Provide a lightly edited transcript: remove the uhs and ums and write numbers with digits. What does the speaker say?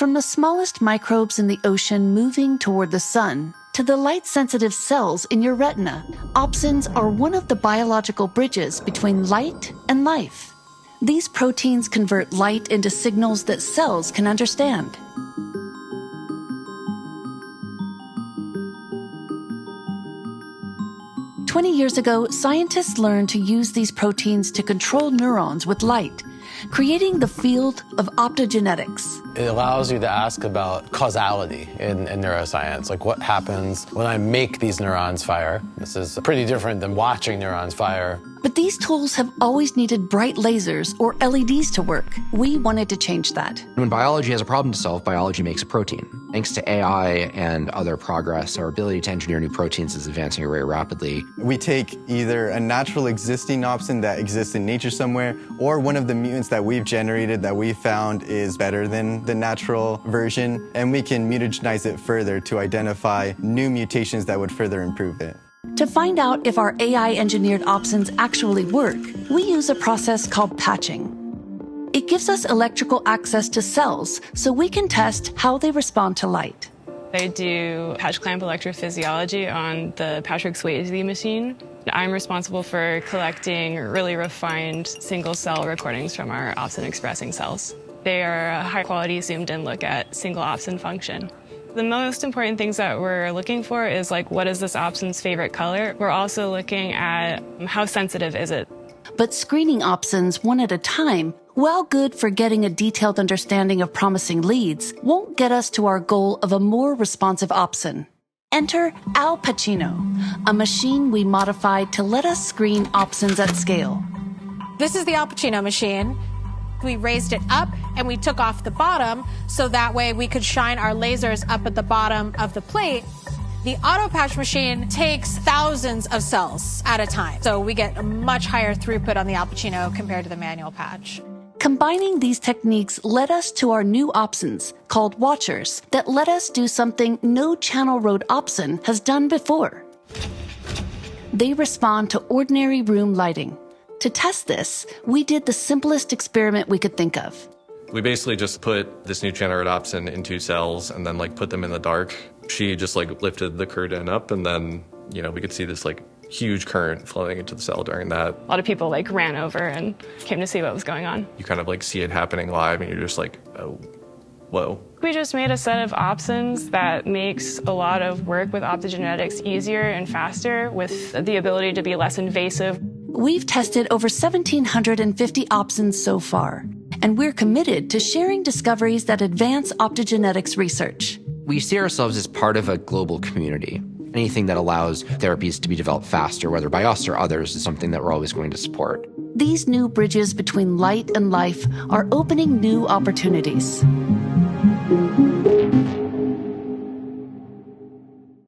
From the smallest microbes in the ocean moving toward the sun to the light-sensitive cells in your retina, opsins are one of the biological bridges between light and life. These proteins convert light into signals that cells can understand. "20 years ago, scientists learned to use these proteins to control neurons with light, creating the field of optogenetics. It allows you to ask about causality in neuroscience, like what happens when I make these neurons fire. This is pretty different than watching neurons fire. But these tools have always needed bright lasers or LEDs to work. We wanted to change that. When biology has a problem to solve, biology makes a protein. Thanks to AI and other progress, our ability to engineer new proteins is advancing very rapidly. We take either a natural existing opsin that exists in nature somewhere, or one of the mutants that we've generated that we found is better than the natural version, and we can mutagenize it further to identify new mutations that would further improve it. To find out if our AI-engineered opsins actually work, we use a process called patching. It gives us electrical access to cells so we can test how they respond to light. I do patch clamp electrophysiology on the Patrick Swayze machine. I'm responsible for collecting really refined single-cell recordings from our opsin-expressing cells. They are a high-quality zoomed-in look at single opsin function. The most important things that we're looking for is like, what is this opsin's favorite color? We're also looking at how sensitive is it. But screening opsins one at a time, while good for getting a detailed understanding of promising leads, won't get us to our goal of a more responsive opsin. Enter Al Pacino, a machine we modified to let us screen opsins at scale. This is the Al Pacino machine. We raised it up and we took off the bottom so that way we could shine our lasers up at the bottom of the plate. The auto patch machine takes thousands of cells at a time, so we get a much higher throughput on the Al Pacino compared to the manual patch. Combining these techniques led us to our new opsins, called watchers, that let us do something no channel road opsin has done before. They respond to ordinary room lighting. To test this, we did the simplest experiment we could think of. We basically just put this new channel opsin into cells and then put them in the dark. She just lifted the curtain up and then, we could see this huge current flowing into the cell during that. A lot of people ran over and came to see what was going on. You kind of see it happening live and you're just oh, whoa. We just made a set of opsins that makes a lot of work with optogenetics easier and faster with the ability to be less invasive. We've tested over 1,750 opsins so far, and we're committed to sharing discoveries that advance optogenetics research. We see ourselves as part of a global community. Anything that allows therapies to be developed faster, whether by us or others, is something that we're always going to support. These new bridges between light and life are opening new opportunities.